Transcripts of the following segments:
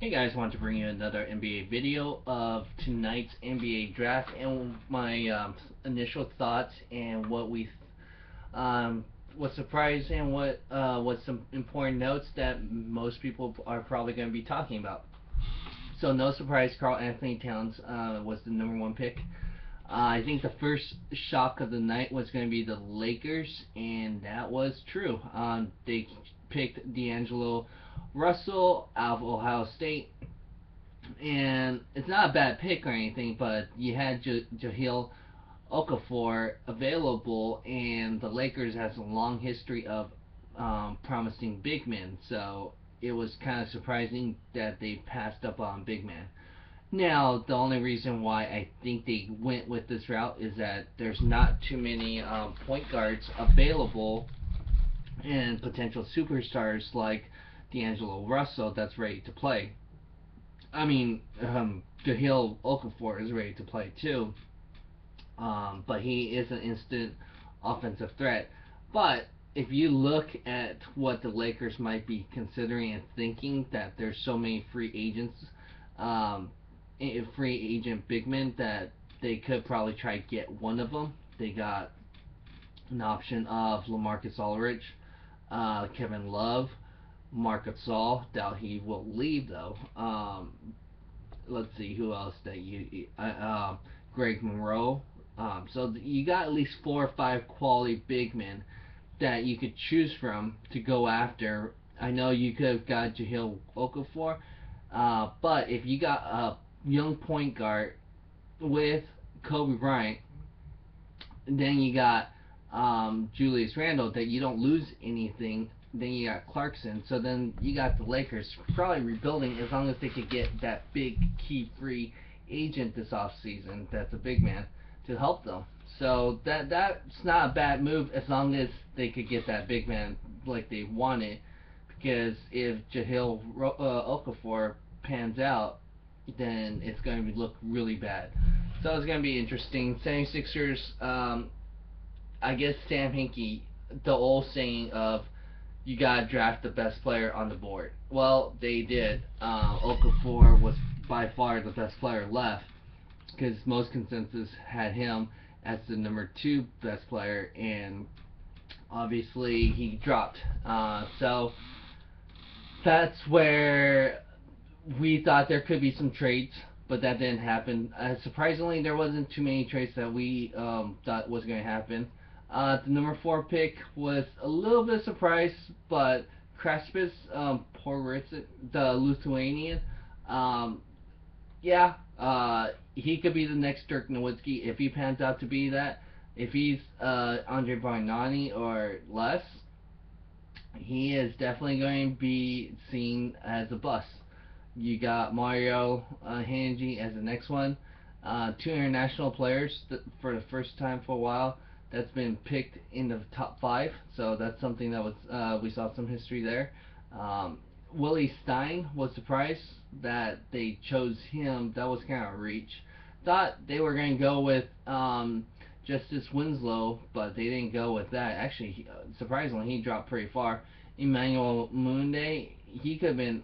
Hey guys, want to bring you another NBA video of tonight's NBA draft and my initial thoughts and um, what surprised and what some important notes that most people are probably going to be talking about. So no surprise, Karl-Anthony Towns was the number one pick. I think the first shock of the night was going to be the Lakers, and that was true. They picked D'Angelo Russell out of Ohio State, and it's not a bad pick or anything, but you had Jahlil Okafor available, and the Lakers has a long history of promising big men, so it was kind of surprising that they passed up on big men. Now, the only reason why I think they went with this route is that there's not too many point guards available and potential superstars like D'Angelo Russell that's ready to play. I mean, Jahlil Okafor is ready to play too, but he is an instant offensive threat. But if you look at what the Lakers might be considering and thinking, that there's so many free agents, free agent big men, that they could probably try to get one of them. They got an option of LaMarcus Aldridge, Kevin Love, Marc Gasol. Doubt he will leave though. Let's see who else that Greg Monroe. So you got at least 4 or 5 quality big men that you could choose from to go after. I know you could have got Jahlil Okafor, but if you got a young point guard with Kobe Bryant, then you got Julius Randle, that you don't lose anything. Then you got Clarkson. So then you got the Lakers probably rebuilding as long as they could get that big key free agent this offseason that's a big man to help them. So that's not a bad move as long as they could get that big man like they wanted. Because if Jahlil Okafor pans out, then it's going to look really bad. So it's going to be interesting. 76ers, I guess Sam Hinkie, the old saying of you gotta draft the best player on the board. Well, they did. Okafor was by far the best player left, because most consensus had him as the number 2 best player, and obviously he dropped. So that's where we thought there could be some trades, but that didn't happen. Surprisingly, there wasn't too many trades that we thought was going to happen. The number 4 pick was a little bit surprised, but Kraspis Porizit, the Lithuanian, yeah, he could be the next Dirk Nowitzki if he pans out to be that. If he's Andre Bargnani or less, he is definitely going to be seen as a bust. You got Mario Hanji as the next one. 2 international players for the first time for a while that's been picked in the top 5, so that's something that was we saw some history there. Willie Stein was surprised that they chose him. That was kind of a reach. Thought they were going to go with Justice Winslow, but they didn't go with that. Actually, surprisingly, he dropped pretty far. Emmanuel Munde, he could have been,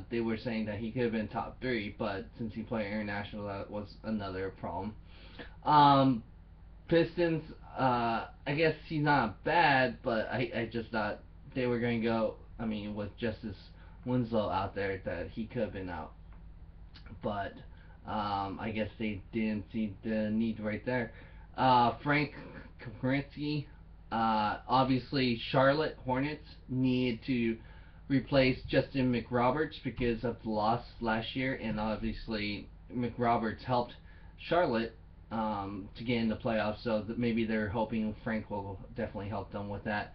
they were saying that he could have been top 3, but since he played international, that was another problem. Pistons, I guess he's not bad, but I just thought they were going to go, I mean, with Justice Winslow out there, that he could have been out. But I guess they didn't see the need right there. Frank Kaminsky, obviously Charlotte Hornets need to replace Justin McRoberts because of the loss last year, and obviously McRoberts helped Charlotte to get in the playoffs, so that maybe they're hoping Frank will definitely help them with that.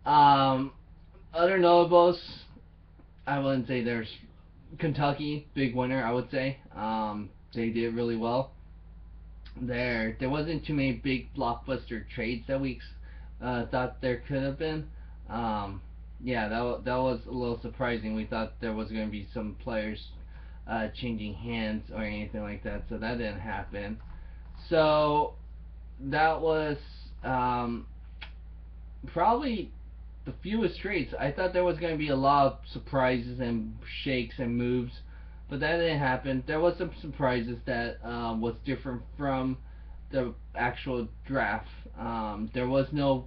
Other notables, I wouldn't say there's Kentucky, big winner, I would say. They did really well. There wasn't too many big blockbuster trades that we thought there could have been. Yeah, that was a little surprising. We thought there was going to be some players changing hands or anything like that, so that didn't happen. So that was probably the fewest trades. I thought there was going to be a lot of surprises and shakes and moves but that didn't happen. There was some surprises that was different from the actual draft. There was no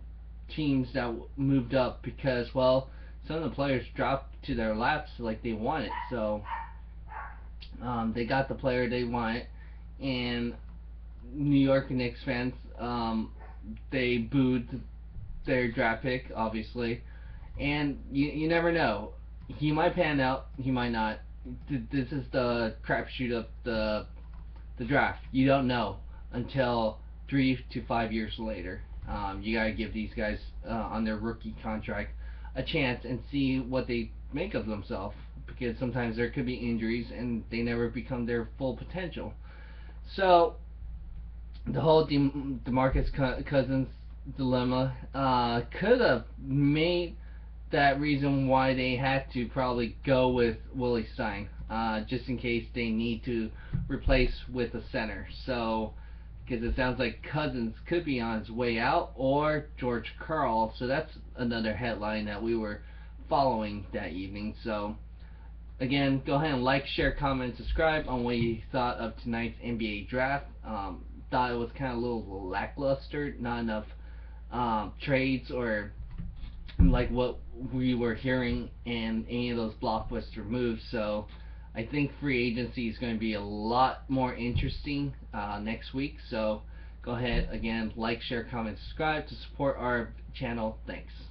teams that moved up because, well, some of the players dropped to their laps like they wanted. So they got the player they wanted, and New York Knicks fans, they booed their draft pick, obviously, and you never know. He might pan out, he might not. This is the crapshoot of the draft. You don't know until 3 to 5 years later. You gotta give these guys on their rookie contract a chance and see what they make of themselves, because sometimes there could be injuries and they never become their full potential. So the whole DeMarcus Cousins dilemma could have made that reason why they had to probably go with Willie Stein, just in case they need to replace with a center. So, because it sounds like Cousins could be on his way out, or George Karl. So that's another headline that we were following that evening. So, again, go ahead and like, share, comment, subscribe on what you thought of tonight's NBA draft. Thought it was kind of a little lackluster, not enough trades or like what we were hearing in any of those blockbuster moves. So I think free agency is going to be a lot more interesting next week. So go ahead, again, like, share, comment, subscribe to support our channel. Thanks.